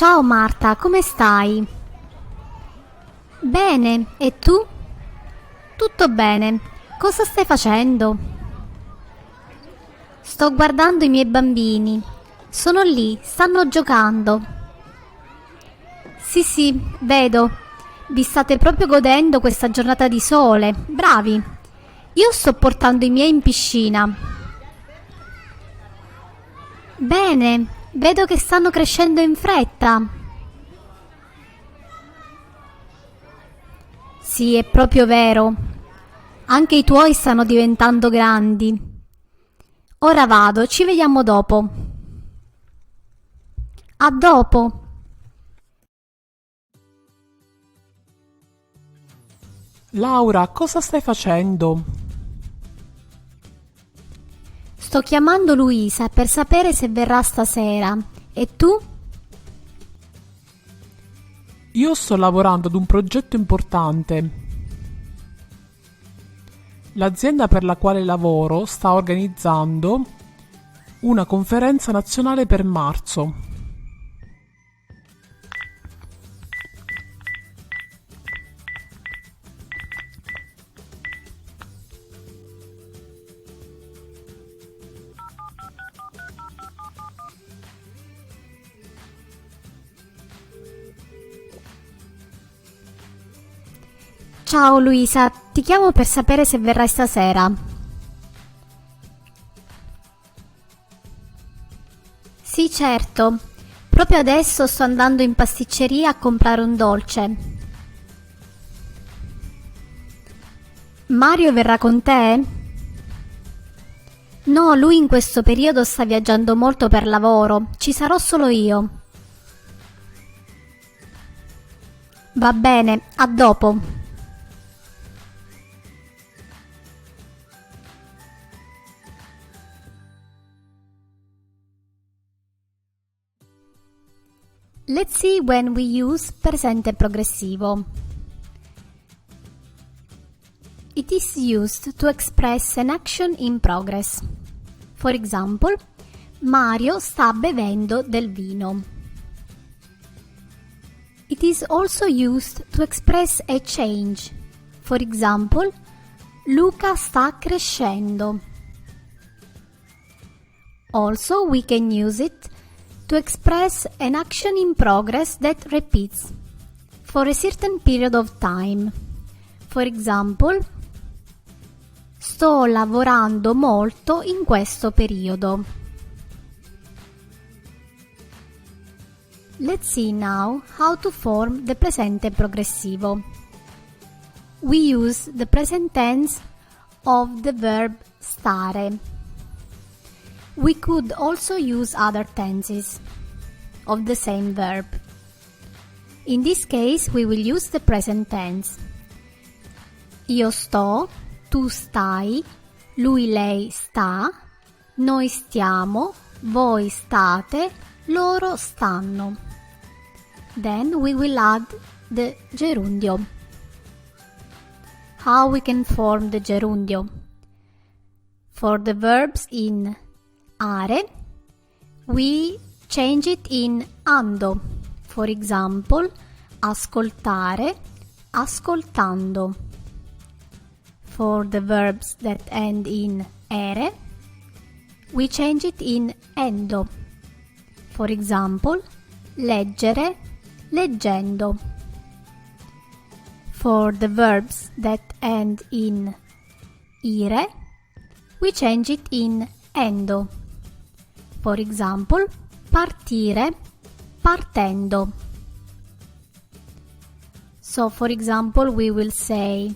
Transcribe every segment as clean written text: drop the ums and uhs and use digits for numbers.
Ciao Marta, come stai? Bene, e tu? Tutto bene. Cosa stai facendo? Sto guardando i miei bambini. Sono lì, stanno giocando. Sì, sì, vedo. Vi state proprio godendo questa giornata di sole. Bravi. Io sto portando i miei in piscina. Bene, vedo che stanno crescendo in fretta. Sì, è proprio vero. Anche i tuoi stanno diventando grandi. Ora vado, ci vediamo dopo. A dopo. Laura, cosa stai facendo? Sto chiamando Luisa per sapere se verrà stasera. E tu? Io sto lavorando ad un progetto importante. L'azienda per la quale lavoro sta organizzando una conferenza nazionale per marzo. Ciao Luisa, ti chiamo per sapere se verrai stasera. Sì, certo. Proprio adesso sto andando in pasticceria a comprare un dolce. Mario verrà con te? No, lui in questo periodo sta viaggiando molto per lavoro. Ci sarò solo io. Va bene, a dopo. Let's see when we use presente progressivo. It is used to express an action in progress. For example, Mario sta bevendo del vino. It is also used to express a change. For example, Luca sta crescendo. Also, we can use it to express an action in progress that repeats for a certain period of time. For example, sto lavorando molto in questo periodo. Let's see now how to form the presente progressivo. We use the present tense of the verb stare. We could also use other tenses of the same verb. In this case, we will use the present tense. Io sto, tu stai, lui lei sta, noi stiamo, voi state, loro stanno. Then we will add the gerundio. How we can form the gerundio? For the verbs in are, we change it in ando. For example, ascoltare, ascoltando. For the verbs that end in ere, we change it in endo. For example, leggere, leggendo. For the verbs that end in ire, we change it in endo. For example, partire, partendo. So, for example, we will say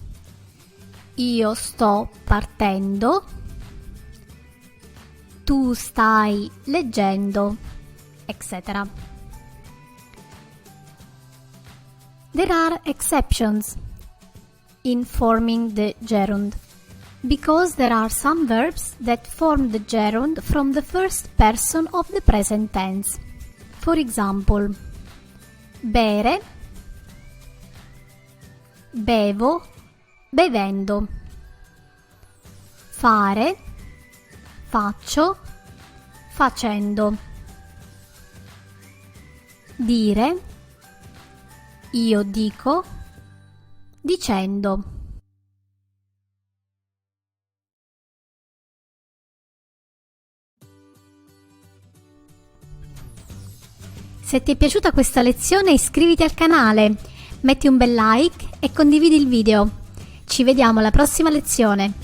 io sto partendo, tu stai leggendo, etc. There are exceptions in forming the gerund, because there are some verbs that form the gerund from the first person of the present tense. For example, bere, bevo, bevendo. Fare, faccio, facendo. dire, io dico, dicendo. Se ti è piaciuta questa lezione iscriviti al canale, metti un bel like e condividi il video. Ci vediamo alla prossima lezione.